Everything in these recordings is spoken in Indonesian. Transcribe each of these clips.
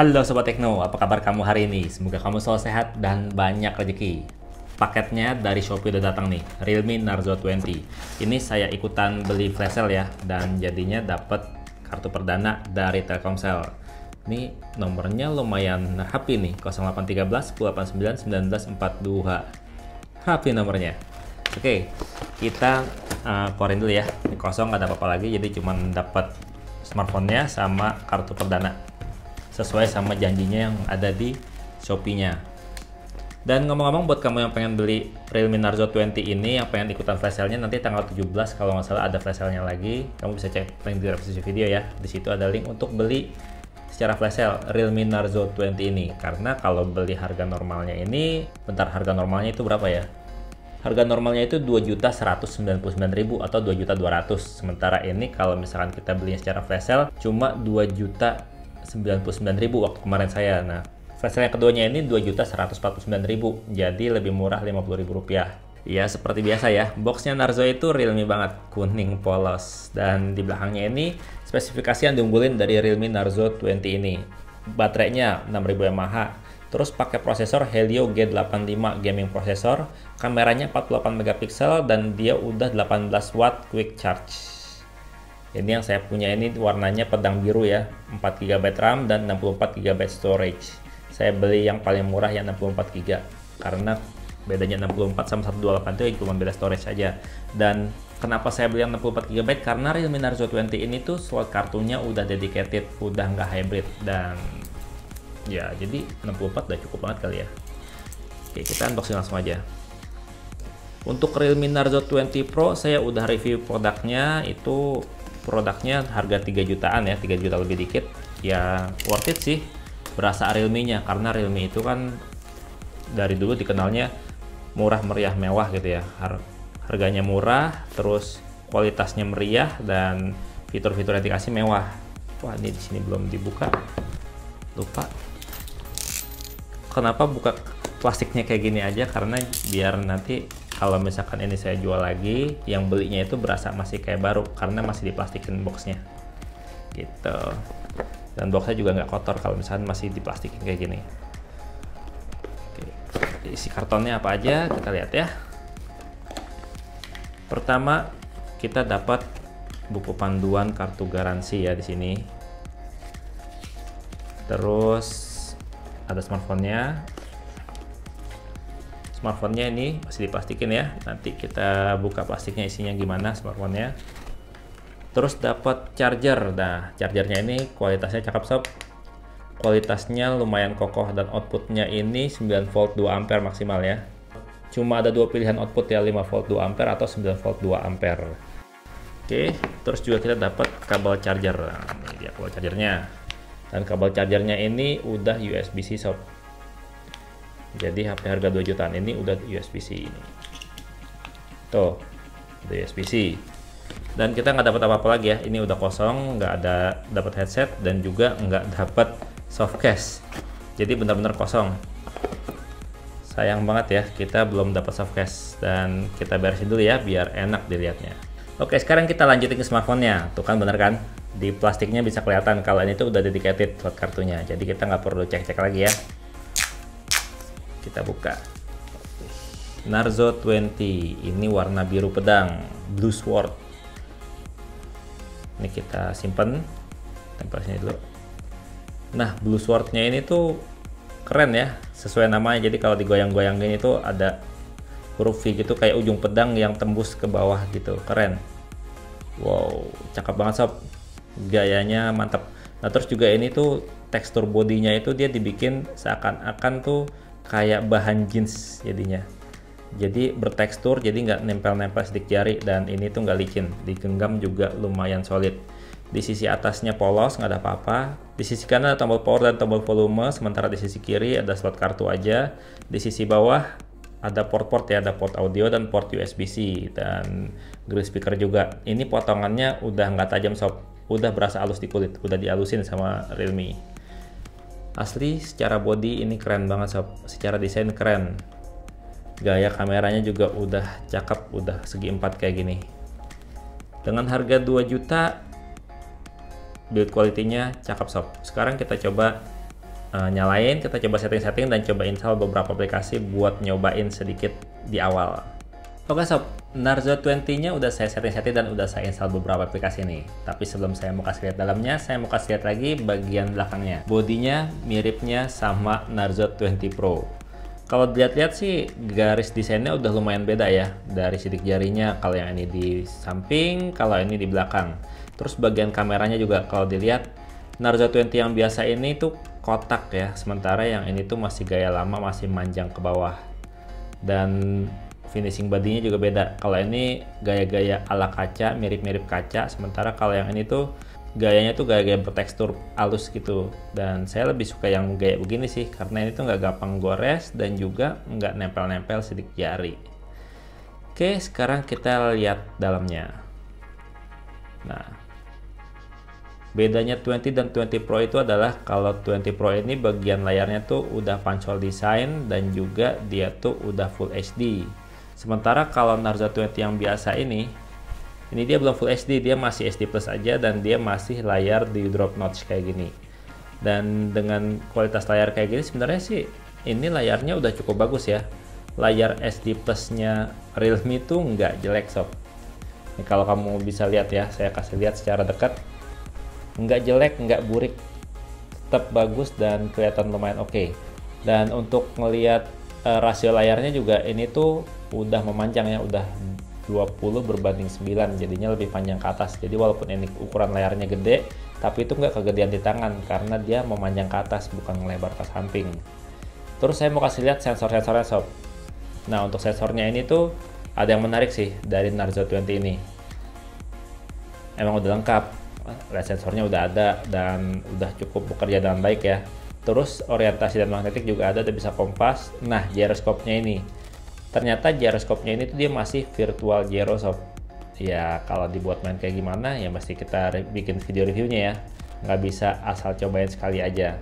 Halo Sobat Tekno, apa kabar kamu hari ini? Semoga kamu selalu sehat dan banyak rezeki. Paketnya dari Shopee udah datang nih, Realme Narzo 20. Ini saya ikutan beli flash sale ya, dan jadinya dapat kartu perdana dari Telkomsel. Ini nomornya lumayan rapi nih, 0813 189 1942. Rapi nomornya. Oke, kita keluarin dulu ya. Ini kosong, nggak ada apa-apa lagi, jadi cuma dapat smartphone-nya sama kartu perdana. Sesuai sama janjinya yang ada di Shopee-nya. Dan ngomong-ngomong, buat kamu yang pengen beli Realme Narzo 20 ini, yang pengen ikutan flash sale-nya, nanti tanggal 17 kalau nggak salah ada flash sale-nya lagi. Kamu bisa cek link di deskripsi video ya. Di situ ada link untuk beli secara flash sale Realme Narzo 20 ini. Karena kalau beli harga normalnya ini, harga normalnya itu berapa ya? Harga normalnya itu 2.199.000 atau 2.200.000. Sementara ini kalau misalkan kita belinya secara flash sale cuma 2.099.000 waktu kemarin saya. Nah, flash sale yang keduanya ini 2.149.000, jadi lebih murah Rp50.000. Ya, seperti biasa ya, boxnya Narzo itu Realme banget, kuning polos. Dan di belakangnya ini spesifikasi yang diunggulin dari Realme Narzo 20 ini. Baterainya 6000 mAh. Terus pakai prosesor Helio G85 gaming prosesor, kameranya 48 megapiksel dan dia udah 18 watt quick charge. Ini yang saya punya ini warnanya pedang biru ya, 4 GB RAM dan 64 GB storage. Saya beli yang paling murah yang 64 GB karena bedanya 64 sama 128 itu cuma beda storage aja. Dan kenapa saya beli yang 64 GB? Karena Realme Narzo 20 ini tuh slot kartunya udah dedicated, udah nggak hybrid, dan ya jadi 64 udah cukup banget kali ya. Oke, kita unboxing langsung aja. Untuk Realme Narzo 20 Pro saya udah review produknya, itu produknya harga 3 jutaan ya, 3 juta lebih dikit. Ya worth it sih, berasa Realme-nya, karena Realme itu kan dari dulu dikenalnya murah meriah mewah gitu ya. Harganya murah, terus kualitasnya meriah, dan fitur-fitur yang dikasih mewah. Wah, ini di sini belum dibuka, lupa. Kenapa buka plastiknya kayak gini aja? Karena biar nanti kalau misalkan ini saya jual lagi, yang belinya itu berasa masih kayak baru karena masih diplastikin boxnya gitu. Dan boxnya juga nggak kotor kalau misalkan masih diplastikin kayak gini. Oke, isi kartonnya apa aja kita lihat ya. Pertama, kita dapat buku panduan kartu garansi ya di sini. Terus ada smartphone-nya. Smartphone-nya ini masih diplastikin ya. Nanti kita buka plastiknya isinya gimana smartphone-nya. Terus dapat charger. Nah, chargernya ini kualitasnya cakep sob. Kualitasnya lumayan kokoh dan outputnya ini 9 volt 2 ampere maksimal ya. Cuma ada dua pilihan output ya, 5 volt 2 ampere atau 9 volt 2 ampere. Oke, terus juga kita dapat kabel charger. Nah, ini dia kabel chargernya. Dan kabel chargernya ini udah USB-C sob. Jadi HP harga 2 jutaan ini udah USB-C ini. Tuh, udah USB-C. Dan kita nggak dapat apa-apa lagi ya. Ini udah kosong, nggak ada dapat headset dan juga nggak dapat soft case. Jadi benar-benar kosong. Sayang banget ya, kita belum dapat soft case, dan kita beresin dulu ya biar enak dilihatnya. Oke, sekarang kita lanjutin ke smartphone-nya. Tuh kan bener kan? Di plastiknya bisa kelihatan kalau ini tuh udah dedicated slot kartunya. Jadi kita nggak perlu cek-cek lagi ya. Kita buka. Narzo 20. Ini warna biru pedang, Blue Sword. Ini kita simpen. Tempel sini dulu. Nah, Blue Sword-nya ini tuh keren ya. Sesuai namanya. Jadi kalau digoyang-goyang gini tuh ada huruf V gitu, kayak ujung pedang yang tembus ke bawah gitu. Keren. Wow, cakep banget sob. Gayanya mantap. Nah, terus juga ini tuh tekstur bodinya itu dia dibikin seakan-akan tuh kayak bahan jeans jadinya. Jadi bertekstur, jadi nggak nempel-nempel sidik jari, dan ini tuh nggak licin. Digenggam juga lumayan solid. Di sisi atasnya polos, nggak ada apa-apa. Di sisi kanan ada tombol power dan tombol volume, sementara di sisi kiri ada slot kartu aja. Di sisi bawah ada port-port ya, ada port audio dan port USB-C, dan grill speaker juga. Ini potongannya udah nggak tajam sob, udah berasa halus di kulit, udah dihalusin sama Realme. Asli secara body ini keren banget sob, secara desain keren. Gaya kameranya juga udah cakep, udah segi 4 kayak gini. Dengan harga 2 juta, build quality-nya cakep sob. Sekarang kita coba nyalain, kita coba setting-setting dan coba install beberapa aplikasi buat nyobain sedikit di awal. Oke sob, Narzo 20-nya udah saya setting-setting dan udah saya install beberapa aplikasi nih. Tapi sebelum saya mau kasih lihat dalamnya, saya mau kasih lihat lagi bagian belakangnya. Bodinya miripnya sama Narzo 20 Pro. Kalau dilihat-lihat sih garis desainnya udah lumayan beda ya. Dari sidik jarinya, kalau yang ini di samping, kalau ini di belakang. Terus bagian kameranya juga kalau dilihat, Narzo 20 yang biasa ini tuh kotak ya. Sementara yang ini tuh masih gaya lama, masih manjang ke bawah. Dan finishing bodinya juga beda. Kalau ini gaya-gaya ala kaca, mirip-mirip kaca. Sementara kalau yang ini tuh gayanya tuh gaya-gaya bertekstur halus gitu. Dan saya lebih suka yang gaya begini sih, karena ini tuh nggak gampang gores dan juga nggak nempel-nempel sidik jari. Oke, sekarang kita lihat dalamnya. Nah, bedanya 20 dan 20 Pro itu adalah kalau 20 Pro ini bagian layarnya tuh udah punch hole design dan juga dia tuh udah Full HD. Sementara kalau Narzo 20 yang biasa ini dia belum Full HD, dia masih SD Plus aja dan dia masih layar di drop notch kayak gini. Dan dengan kualitas layar kayak gini sebenarnya sih ini layarnya udah cukup bagus ya. Layar SD Plus-nya Realme tuh nggak jelek sob. Ini kalau kamu bisa lihat ya, saya kasih lihat secara dekat. Nggak jelek, nggak burik, tetap bagus dan kelihatan lumayan oke. Dan untuk ngelihat rasio layarnya juga ini tuh udah memanjang ya, udah 20 berbanding 9, jadinya lebih panjang ke atas. Jadi walaupun ini ukuran layarnya gede, tapi itu nggak kegedean di tangan karena dia memanjang ke atas, bukan melebar ke samping. Terus saya mau kasih lihat sensor-sensornya sob. Nah, untuk sensornya ini tuh ada yang menarik sih dari Narzo 20 ini. Emang udah lengkap, lihat sensornya udah ada dan udah cukup bekerja dengan baik ya. Terus orientasi dan magnetik juga ada, udah bisa kompas. Nah, gyroscope-nya ini, ternyata gyroscope-nya ini tuh dia masih virtual gyro sob. Ya kalau dibuat main kayak gimana ya mesti kita bikin video reviewnya ya, nggak bisa asal cobain sekali aja.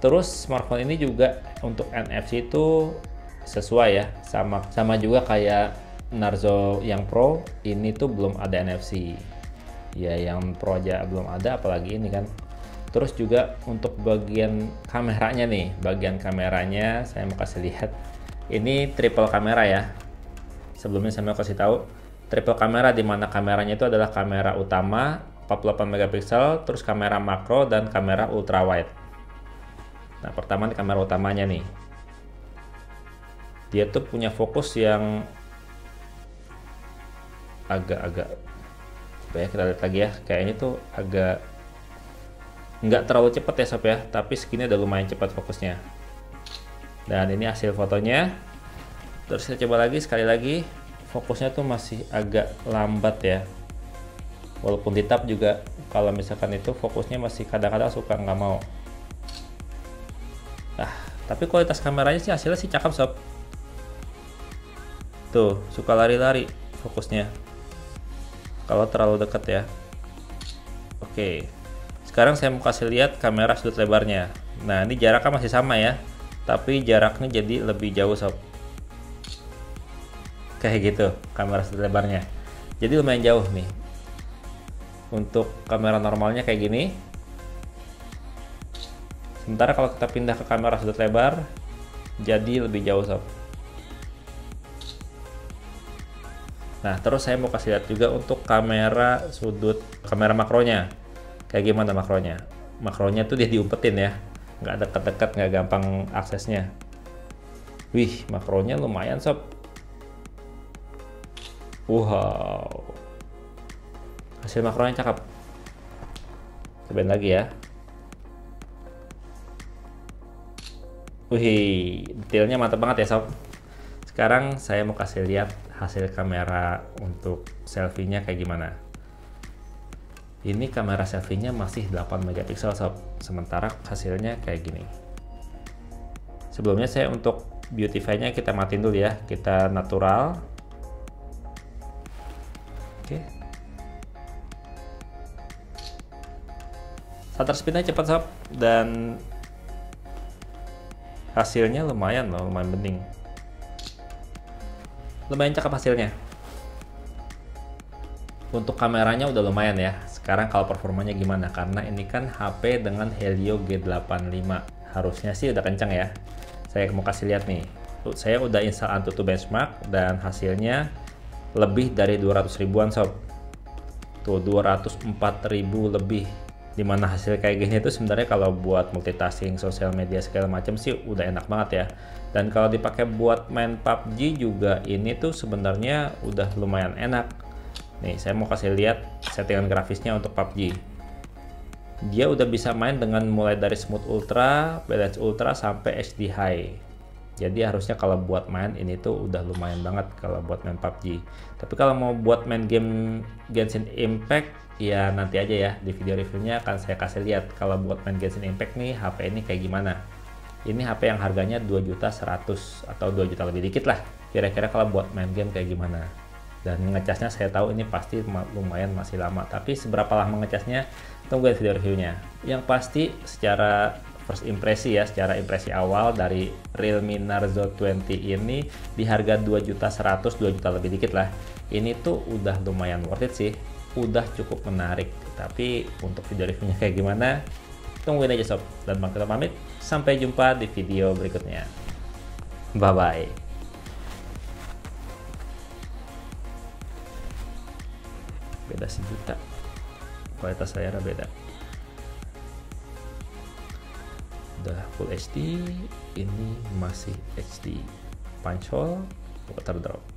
Terus smartphone ini juga untuk NFC itu sesuai ya, sama juga kayak Narzo yang Pro, ini tuh belum ada NFC ya, yang Pro aja belum ada apalagi ini kan. Terus juga untuk bagian kameranya nih, bagian kameranya saya mau kasih lihat. Ini triple kamera ya. Sebelumnya saya mau kasih tahu triple kamera, di mana kameranya itu adalah kamera utama 48 megapiksel, terus kamera makro dan kamera ultra wide. Nah, pertama di kamera utamanya nih. Dia tuh punya fokus yang agak-agak ya, kita lihat lagi ya. Kayaknya tuh agak nggak terlalu cepat ya sob ya, tapi segini udah lumayan cepat fokusnya. Dan ini hasil fotonya. Terus kita coba lagi sekali lagi, fokusnya tuh masih agak lambat ya, walaupun di tab juga kalau misalkan itu fokusnya masih kadang-kadang suka nggak mau. Nah, tapi kualitas kameranya sih hasilnya sih cakep sob. Tuh, suka lari-lari fokusnya kalau terlalu dekat ya. Oke, sekarang saya mau kasih lihat kamera sudut lebarnya. Nah, ini jaraknya masih sama ya, tapi jaraknya jadi lebih jauh sob. Kayak gitu kamera sudut lebarnya, jadi lumayan jauh nih. Untuk kamera normalnya kayak gini, sementara kalau kita pindah ke kamera sudut lebar jadi lebih jauh sob. Nah, terus saya mau kasih lihat juga untuk kamera makronya. Kayak gimana makronya? Makronya tuh dia diumpetin ya, nggak deket-deket, nggak gampang aksesnya. Wih, makronya lumayan sob. Wow, hasil makronya cakep. Cobain lagi ya. Wih, detailnya mantap banget ya sob. Sekarang saya mau kasih lihat hasil kamera untuk selfie-nya kayak gimana. Ini kamera selfie-nya masih 8 megapiksel sob, sementara hasilnya kayak gini. Sebelumnya saya untuk beautify-nya kita matiin dulu ya, kita natural. Oke. Shutter speed-nya cepat sob, dan hasilnya lumayan loh, lumayan bening. Lumayan cakep hasilnya. Untuk kameranya udah lumayan ya. Sekarang kalau performanya gimana? Karena ini kan HP dengan Helio G85. Harusnya sih udah kencang ya. Saya mau kasih lihat nih. Saya udah install Antutu Benchmark dan hasilnya lebih dari 200 ribuan sob. Tuh 204 ribu lebih. Dimana hasil kayak gini tuh sebenarnya kalau buat multitasking sosial media segala macam sih udah enak banget ya. Dan kalau dipakai buat main PUBG juga ini tuh sebenarnya udah lumayan enak. Nih saya mau kasih lihat settingan grafisnya untuk PUBG. Dia udah bisa main dengan mulai dari smooth ultra, balance ultra sampai HD high. Jadi harusnya kalau buat main ini tuh udah lumayan banget kalau buat main PUBG. Tapi kalau mau buat main game Genshin Impact ya nanti aja ya, di video reviewnya akan saya kasih lihat kalau buat main Genshin Impact nih HP ini kayak gimana. Ini HP yang harganya 2.100.000 atau 2 juta lebih dikit lah. Kira-kira kalau buat main game kayak gimana. Dan ngecasnya saya tahu ini pasti lumayan masih lama, tapi seberapa lama ngecasnya tungguin video reviewnya. Yang pasti secara first impresi ya, secara impresi awal dari Realme Narzo 20 ini di harga 2.100.000, 2 juta lebih dikit lah. Ini tuh udah lumayan worth it sih, udah cukup menarik. Tapi untuk video reviewnya kayak gimana, tungguin aja sob. Dan Bang Keto pamit, sampai jumpa di video berikutnya. Bye bye. Beda sejuta, kualitas layarnya beda. Udah Full HD, ini masih HD. Punch hole, water drop.